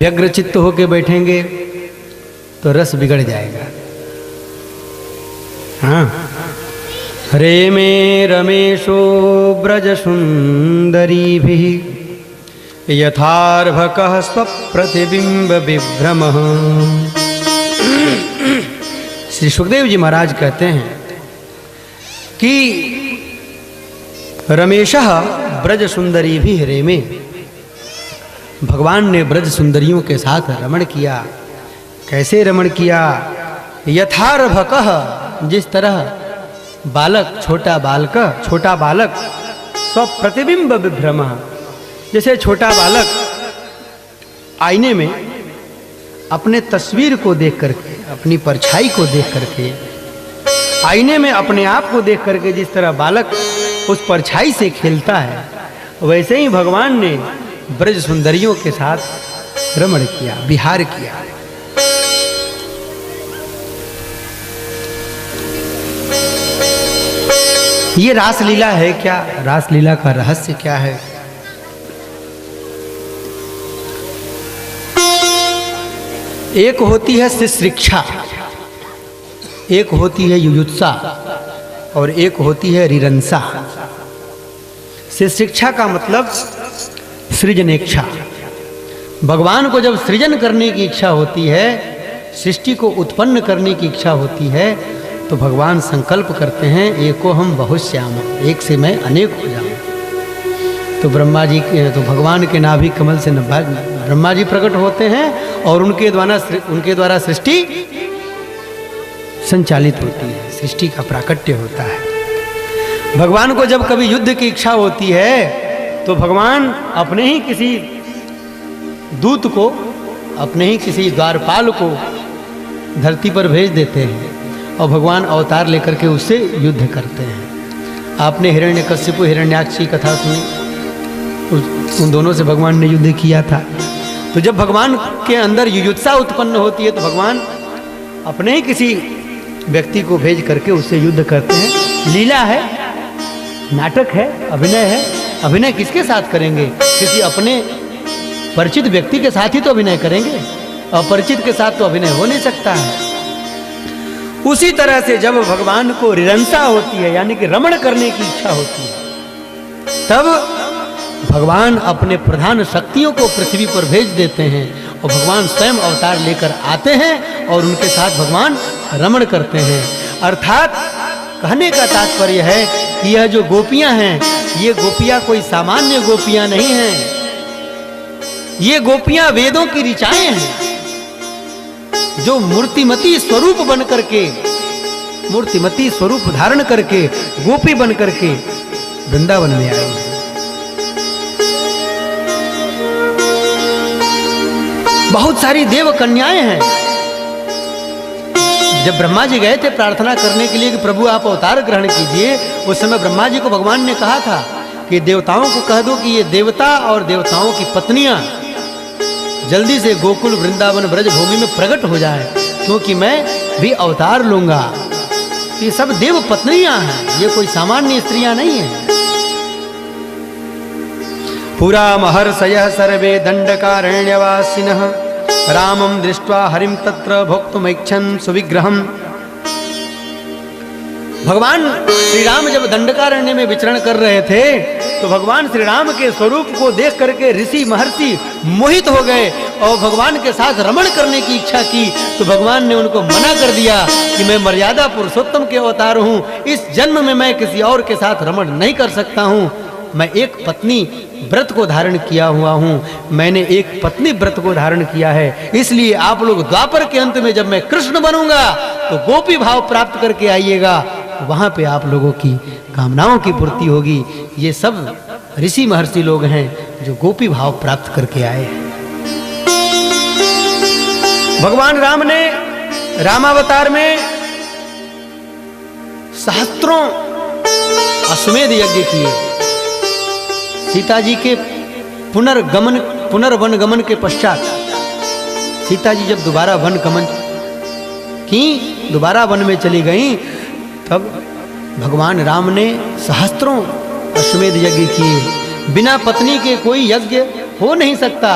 व्यग्र चित्त होके बैठेंगे तो रस बिगड़ जाएगा। हाँ, हरे में रमेशो ब्रज सुंदरी भी यथार्भकः स्वप्रतिबिंब विभ्रमः। श्री सुखदेव जी महाराज कहते हैं कि रमेशः ब्रज सुंदरी भी हरे में, भगवान ने ब्रज सुंदरियों के साथ रमण किया। कैसे रमण किया? यथार्भकः, जिस तरह बालक छोटा बालक स्वप्रतिबिंब विभ्रमः, जैसे छोटा बालक आईने में अपने तस्वीर को देख करके, अपनी परछाई को देख करके, आईने में अपने आप को देख करके जिस तरह बालक उस परछाई से खेलता है, वैसे ही भगवान ने ब्रज सुंदरियों के साथ रमण किया, विहार किया। ये रासलीला है क्या? रासलीला का रहस्य क्या है? एक होती है शिक्षा, एक होती है युयुत्सा और एक होती है रिरंसा। शिक्षा का मतलब सृजनेच्छा। भगवान को जब सृजन करने की इच्छा होती है, सृष्टि को उत्पन्न करने की इच्छा होती है, तो भगवान संकल्प करते हैं एको हम बहुश्याम, एक से मैं अनेक हो जाऊं। तो ब्रह्मा जी के, तो भगवान के नाभि कमल से ब्रह्मा जी प्रकट होते हैं और उनके द्वारा सृष्टि संचालित होती है, सृष्टि का प्राकट्य होता है। भगवान को जब कभी युद्ध की इच्छा होती है तो भगवान अपने ही किसी दूत को, अपने ही किसी द्वारपाल को धरती पर भेज देते हैं और भगवान अवतार लेकर के उससे युद्ध करते हैं। आपने हिरण्यकश्यप हिरण्याक्ष की कथा सुनी, उन दोनों से भगवान ने युद्ध किया था। तो जब भगवान के अंदर युयुत्सा उत्पन्न होती है तो भगवान अपने ही किसी व्यक्ति को भेज करके उससे युद्ध करते हैं। लीला है, नाटक है, अभिनय है। अभिनय किसके साथ करेंगे? किसी अपने परिचित व्यक्ति के साथ ही तो अभिनय करेंगे, अपरिचित के साथ तो अभिनय हो नहीं सकता है। उसी तरह से जब भगवान को रिरंसा होती है, यानी कि रमण करने की इच्छा होती है, तब भगवान अपने प्रधान शक्तियों को पृथ्वी पर भेज देते हैं और भगवान स्वयं अवतार लेकर आते हैं और उनके साथ भगवान रमण करते हैं। अर्थात कहने का तात्पर्य है कि यह जो गोपियां हैं, ये गोपियां कोई सामान्य गोपियां नहीं हैं। ये गोपियां वेदों की ऋचाएं हैं, जो मूर्तिमती स्वरूप बन करके, मूर्तिमती स्वरूप धारण करके, गोपी बन करके वृंदावन में आई हैं। बहुत सारी देव कन्याएं हैं। जब ब्रह्मा जी गए थे प्रार्थना करने के लिए कि प्रभु आप अवतार ग्रहण कीजिए, उस समय ब्रह्मा जी को भगवान ने कहा था कि देवताओं को कह दो कि ये देवता और देवताओं की पत्नियां जल्दी से गोकुल वृंदावन ब्रज भूमि में प्रकट हो जाएं, क्योंकि मैं भी अवतार लूंगा। ये सब देव पत्नियां हैं, ये कोई सामान्य स्त्रियां नहीं है। पुरा महर्षयः सर्वे दंडकारण्यवासिनः रामं दृष्ट्वा हरिं तत्र भोक्तुमैच्छन् सुविग्रहम्। भगवान श्री राम जब दंडकारण्य में विचरण कर रहे थे तो भगवान श्री राम के स्वरूप को देख करके ऋषि महर्षि मोहित हो गए और भगवान के साथ रमण करने की इच्छा की। तो भगवान ने उनको मना कर दिया कि मैं मर्यादा पुरुषोत्तम के अवतार हूँ, इस जन्म में मैं किसी और के साथ रमण नहीं कर सकता हूँ। मैं एक पत्नी व्रत को धारण किया हुआ हूँ, मैंने एक पत्नी व्रत को धारण किया है। इसलिए आप लोग द्वापर के अंत में जब मैं कृष्ण बनूंगा तो गोपी भाव प्राप्त करके आइएगा, वहां पे आप लोगों की कामनाओं की पूर्ति होगी। ये सब ऋषि महर्षि लोग हैं जो गोपी भाव प्राप्त करके आए हैं। भगवान राम ने रामावतार में सहस्त्रों अश्वमेध यज्ञ किए। सीता जी के पुनर्वन गमन के पश्चात सीता जी जब दोबारा वन गमन की, दोबारा वन में चली गई, तब भगवान राम ने सहस्त्रों अश्वमेध यज्ञ किए। बिना पत्नी के कोई यज्ञ हो नहीं सकता।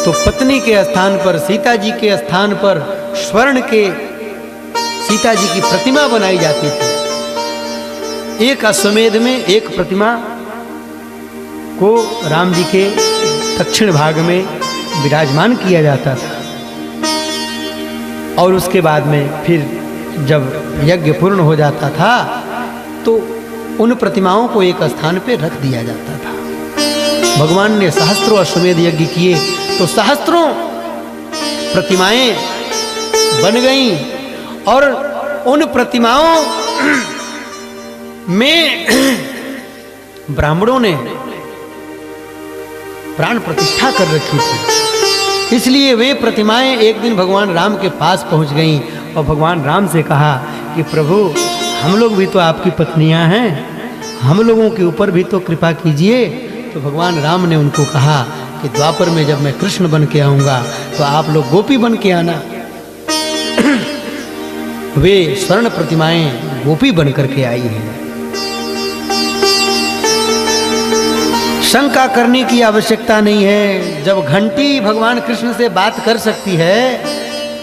तो पत्नी के स्थान पर, सीता जी के स्थान पर स्वर्ण के सीता जी की प्रतिमा बनाई जाती थी। एक अश्वमेध में एक प्रतिमा को राम जी के दक्षिण भाग में विराजमान किया जाता था, और उसके बाद में फिर जब यज्ञ पूर्ण हो जाता था तो उन प्रतिमाओं को एक स्थान पे रख दिया जाता था। भगवान ने सहस्त्रों अश्वमेध यज्ञ किए तो सहस्त्रों प्रतिमाएं बन गईं, और उन प्रतिमाओं में ब्राह्मणों ने प्राण प्रतिष्ठा कर रखी थी। इसलिए वे प्रतिमाएं एक दिन भगवान राम के पास पहुंच गईं और भगवान राम से कहा कि प्रभु, हम लोग भी तो आपकी पत्नियां हैं, हम लोगों के ऊपर भी तो कृपा कीजिए। तो भगवान राम ने उनको कहा कि द्वापर में जब मैं कृष्ण बन के आऊँगा तो आप लोग गोपी बन के आना। वे स्वर्ण प्रतिमाएं गोपी बन करके आई हैं। शंका करने की आवश्यकता नहीं है। जब घंटी भगवान कृष्ण से बात कर सकती है,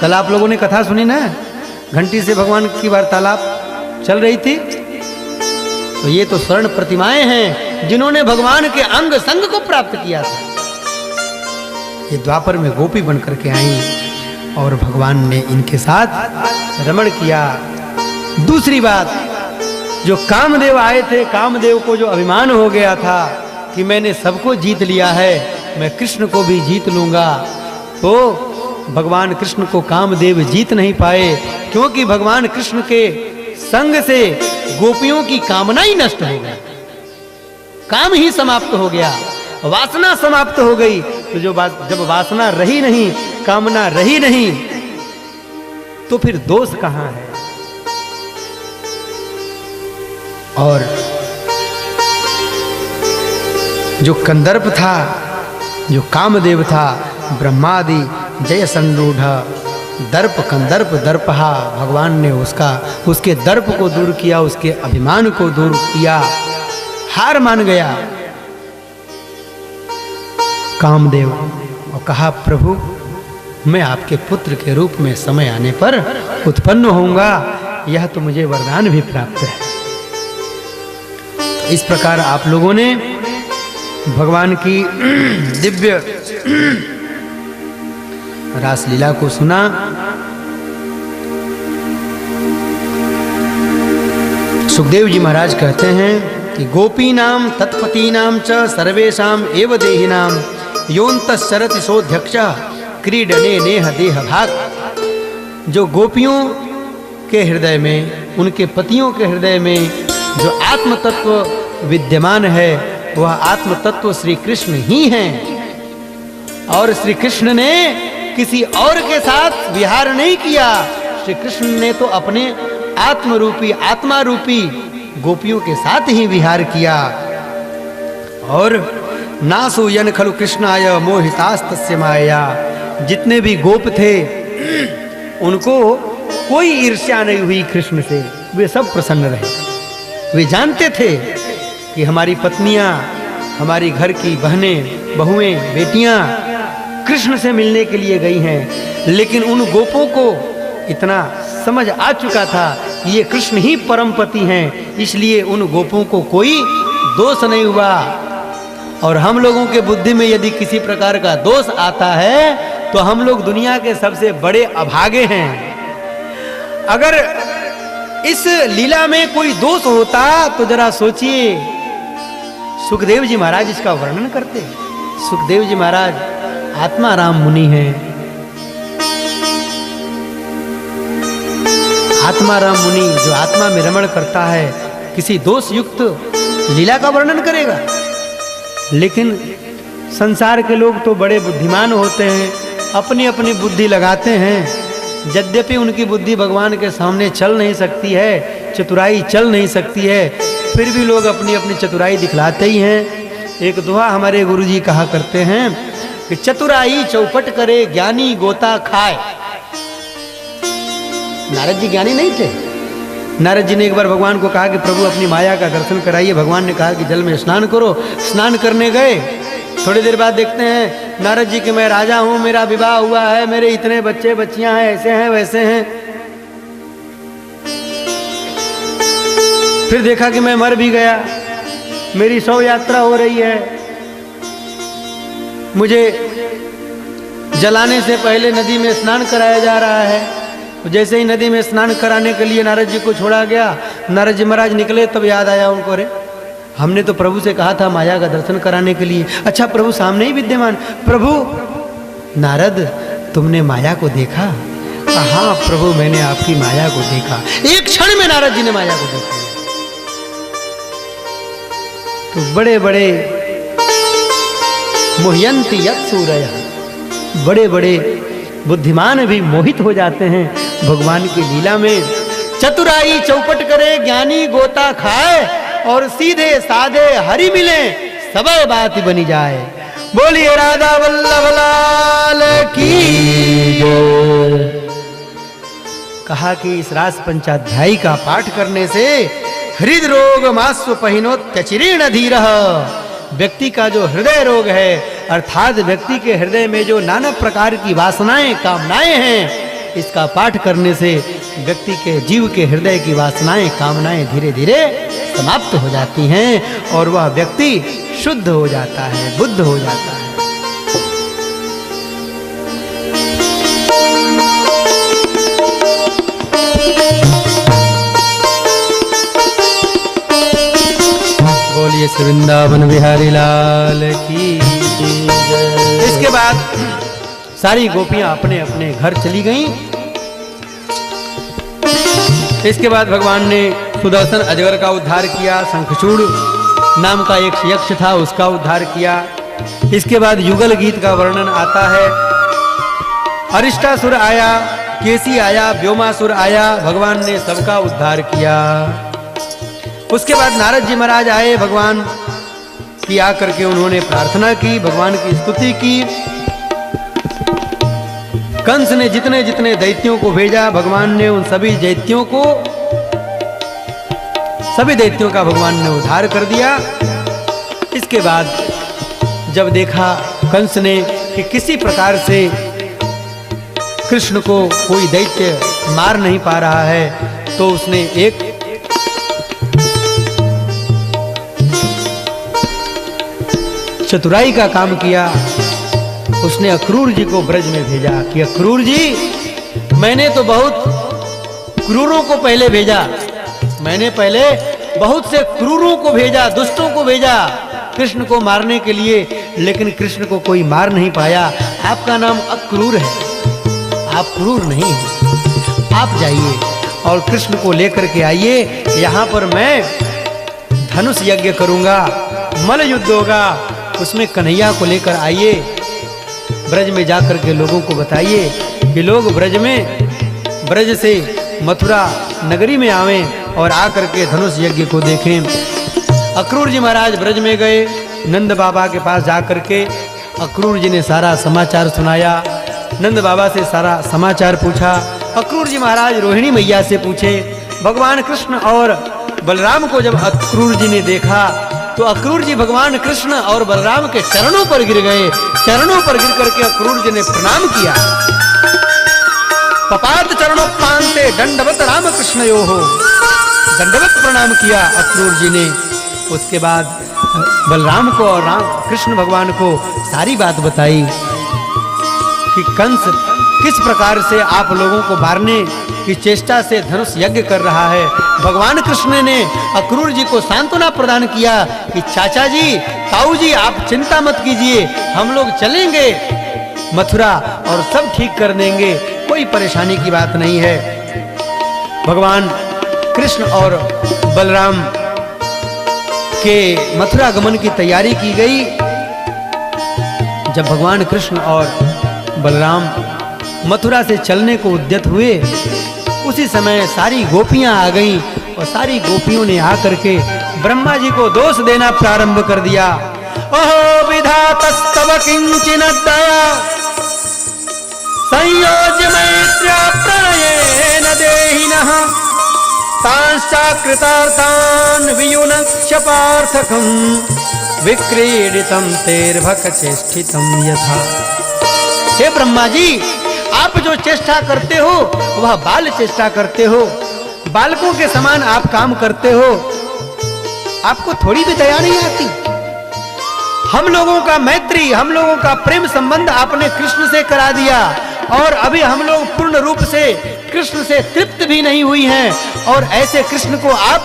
कल आप लोगों ने कथा सुनी ना, घंटी से भगवान की वार्तालाप चल रही थी, तो ये तो स्वर्ण प्रतिमाएं हैं जिन्होंने भगवान के अंग संग को प्राप्त किया था। ये द्वापर में गोपी बन करके आई और भगवान ने इनके साथ रमण किया। दूसरी बात, जो कामदेव आए थे, कामदेव को जो अभिमान हो गया था कि मैंने सबको जीत लिया है, मैं कृष्ण को भी जीत लूंगा, तो भगवान कृष्ण को कामदेव जीत नहीं पाए, क्योंकि भगवान कृष्ण के संग से गोपियों की कामना ही नष्ट हो गई, काम ही समाप्त हो गया, वासना समाप्त हो गई। तो जब वासना रही नहीं, कामना रही नहीं, तो फिर दोष कहां है? और जो कंदर्प था, जो कामदेव था, ब्रह्मादि जय संरूढ़ दर्प कंदर्प दर्पहा, भगवान ने उसके दर्प को दूर किया, उसके अभिमान को दूर किया, हार मान गया कामदेव और कहा, प्रभु मैं आपके पुत्र के रूप में समय आने पर उत्पन्न होऊंगा, यह तो मुझे वरदान भी प्राप्त है। तो इस प्रकार आप लोगों ने भगवान की दिव्य रासलीला को सुना। सुखदेव जी महाराज कहते हैं कि गोपीनाम तत्पतीनाम च सर्वेषाम एव देहिनाम योऽन्तश्चरति सोऽध्यक्ष क्रीडने नेह देह भाग। जो गोपियों के हृदय में, उनके पतियों के हृदय में जो आत्म तत्व विद्यमान है, वह आत्म तत्व श्री कृष्ण ही हैं। और श्री कृष्ण ने किसी और के साथ विहार नहीं किया, श्री कृष्ण ने तो अपने आत्म रूपी, आत्मा रूपी गोपियों के साथ ही विहार किया। और नासु यन खलु कृष्णाय मोहितास्तस्य माया, जितने भी गोप थे उनको कोई ईर्ष्या नहीं हुई कृष्ण से, वे सब प्रसन्न रहे। वे जानते थे कि हमारी पत्नियां, हमारी घर की बहनें, बहुएं, बेटियां कृष्ण से मिलने के लिए गई हैं, लेकिन उन गोपों को इतना समझ आ चुका था कि ये कृष्ण ही परम पति हैं, इसलिए उन गोपों को कोई दोष नहीं हुआ। और हम लोगों के बुद्धि में यदि किसी प्रकार का दोष आता है तो हम लोग दुनिया के सबसे बड़े अभागे हैं। अगर इस लीला में कोई दोष होता तो जरा सोचिए, सुखदेव जी महाराज इसका वर्णन करते। सुखदेव जी महाराज आत्माराम मुनि हैं। आत्माराम मुनि जो आत्मा में रमण करता है, किसी दोष युक्त लीला का वर्णन करेगा? लेकिन संसार के लोग तो बड़े बुद्धिमान होते हैं, अपनी अपनी बुद्धि लगाते हैं। यद्यपि उनकी बुद्धि भगवान के सामने चल नहीं सकती है, चतुराई चल नहीं सकती है, फिर भी लोग अपनी अपनी चतुराई दिखलाते ही हैं। एक दोहा हमारे गुरुजी कहा करते हैं कि चतुराई चौपट करे, ज्ञानी गोता खाए। नारद जी ज्ञानी नहीं थे। नारद जी ने एक बार भगवान को कहा कि प्रभु अपनी माया का दर्शन कराइए। भगवान ने कहा कि जल में स्नान करो। स्नान करने गए, थोड़ी देर बाद देखते हैं नारद जी कि मैं राजा हूं, मेरा विवाह हुआ है, मेरे इतने बच्चे बच्चियां हैं, ऐसे हैं वैसे हैं। फिर देखा कि मैं मर भी गया, मेरी शव यात्रा हो रही है, मुझे जलाने से पहले नदी में स्नान कराया जा रहा है। जैसे ही नदी में स्नान कराने के लिए नारद जी को छोड़ा गया, नारद जी महाराज निकले, तब याद आया उनको, अरे हमने तो प्रभु से कहा था माया का दर्शन कराने के लिए। अच्छा, प्रभु सामने ही विद्यमान। प्रभु, नारद तुमने माया को देखा? हाँ प्रभु, मैंने आपकी माया को देखा। एक क्षण में नारद जी ने माया को देखा। तो बड़े बड़े मोह्यंती यत्सूरय, बड़े बड़े बुद्धिमान भी मोहित हो जाते हैं भगवान की लीला में। चतुराई चौपट करे, ज्ञानी गोता खाए, और सीधे साधे हरि मिले, सब बात बनी जाए। बोलिए राधा वल्लभ लाल की जय। कहा कि इस रास पंचाध्यायी का पाठ करने से हृदय रोग मास्व पहिनो त्यचिरीण धीरः, व्यक्ति का जो हृदय रोग है, अर्थात व्यक्ति के हृदय में जो नाना प्रकार की वासनाएं कामनाएं हैं, इसका पाठ करने से व्यक्ति के जीव के हृदय की वासनाएं कामनाएं धीरे धीरे समाप्त हो जाती हैं और वह व्यक्ति शुद्ध हो जाता है, बुद्ध हो जाता है। बोलिए श्री वृंदावन बिहारी लाल की जय। इसके बाद सारी गोपियां अपने अपने घर चली गईं। इसके बाद भगवान ने सुदर्शन अजगर का उद्धार किया, शंखचूड़ नाम का एक यक्ष था उसका उद्धार किया। इसके बाद युगल गीत का वर्णन आता है। अरिष्टासुर आया, केसी आया, व्योमासुर आया, भगवान ने सबका उद्धार किया। उसके बाद नारद जी महाराज आए, भगवान की आकर के उन्होंने प्रार्थना की, भगवान की स्तुति की। कंस ने जितने जितने दैत्यों को भेजा, भगवान ने उन सभी दैत्यों का भगवान ने उद्धार कर दिया। इसके बाद जब देखा कंस ने कि किसी प्रकार से कृष्ण को कोई दैत्य मार नहीं पा रहा है, तो उसने एक चतुराई का काम किया। उसने अक्रूर जी को ब्रज में भेजा कि अक्रूर जी, मैंने तो बहुत क्रूरों को पहले भेजा, मैंने पहले बहुत से क्रूरों को भेजा, दुष्टों को भेजा कृष्ण को मारने के लिए, लेकिन कृष्ण को कोई मार नहीं पाया। आपका नाम अक्रूर है, आप क्रूर नहीं हैं। आप जाइए और कृष्ण को लेकर के आइए, यहाँ पर मैं धनुष यज्ञ करूंगा, मल्ल युद्ध होगा, उसमें कन्हैया को लेकर आइए। ब्रज में जाकर के लोगों को बताइए कि लोग ब्रज से मथुरा नगरी में आवें और आकर के धनुष यज्ञ को देखें। अक्रूर जी महाराज ब्रज में गए, नंद बाबा के पास जाकर के अक्रूर जी ने सारा समाचार सुनाया। नंद बाबा से सारा समाचार पूछा। अक्रूर जी महाराज रोहिणी मैया से पूछे। भगवान कृष्ण और बलराम को जब अक्रूर जी ने देखा, तो अक्रूर जी भगवान कृष्ण और बलराम के चरणों पर गिर गए। चरणों पर गिर करके अक्रूर जी ने प्रणाम किया। पपात चरणों पांते दंडवत राम कृष्ण यो हो, दंडवत प्रणाम किया अक्रूर जी ने। उसके बाद बलराम को और कृष्ण भगवान को सारी बात बताई कि कंस किस प्रकार से आप लोगों को मारने की चेष्टा से धनुष यज्ञ कर रहा है। भगवान कृष्ण ने अक्रूर जी को सांत्वना प्रदान किया कि चाचा जी, ताऊ जी, आप चिंता मत कीजिए, हम लोग चलेंगे मथुरा और सब ठीक कर देंगे, कोई परेशानी की बात नहीं है। भगवान कृष्ण और बलराम के मथुरा गमन की तैयारी की गई। जब भगवान कृष्ण और बलराम मथुरा से चलने को उद्यत हुए, उसी समय सारी गोपियां आ गईं और सारी गोपियों ने आकर के ब्रह्मा जी को दोष देना प्रारंभ कर दिया। ओहो विधातस्तव किंचिन दया संयोज्य मैत्र्या प्रणयेन देहिनः तांश्चाकृतार्थान् वियुनक्ष्य पार्थकम् विक्रीडितम तेर्भक चेष्टितम यथा। हे ब्रह्मा जी, आप जो चेष्टा करते हो वह बाल चेष्टा करते हो, बालकों के समान आप काम करते हो, आपको थोड़ी भी दया नहीं आती। हम लोगों का मैत्री, हम लोगों का प्रेम संबंध आपने कृष्ण से करा दिया और अभी हम लोग पूर्ण रूप से कृष्ण से तृप्त भी नहीं हुई हैं, और ऐसे कृष्ण को आप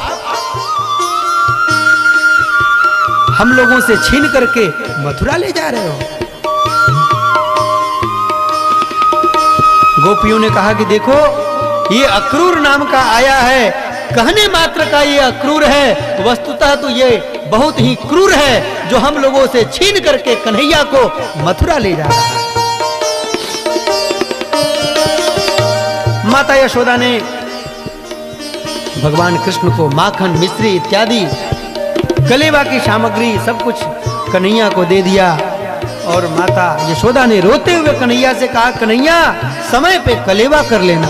हम लोगों से छीन करके मथुरा ले जा रहे हो। गोपियों ने कहा कि देखो, ये अक्रूर नाम का आया है, कहने मात्र का ये अक्रूर है, वस्तुतः तो ये बहुत ही क्रूर है, जो हम लोगों से छीन करके कन्हैया को मथुरा ले जा रहा है। माता यशोदा ने भगवान कृष्ण को माखन, मिश्री इत्यादि कलेवा की सामग्री सब कुछ कन्हैया को दे दिया, और माता यशोदा ने रोते हुए कन्हैया से कहा, कन्हैया समय पे कलेवा कर लेना।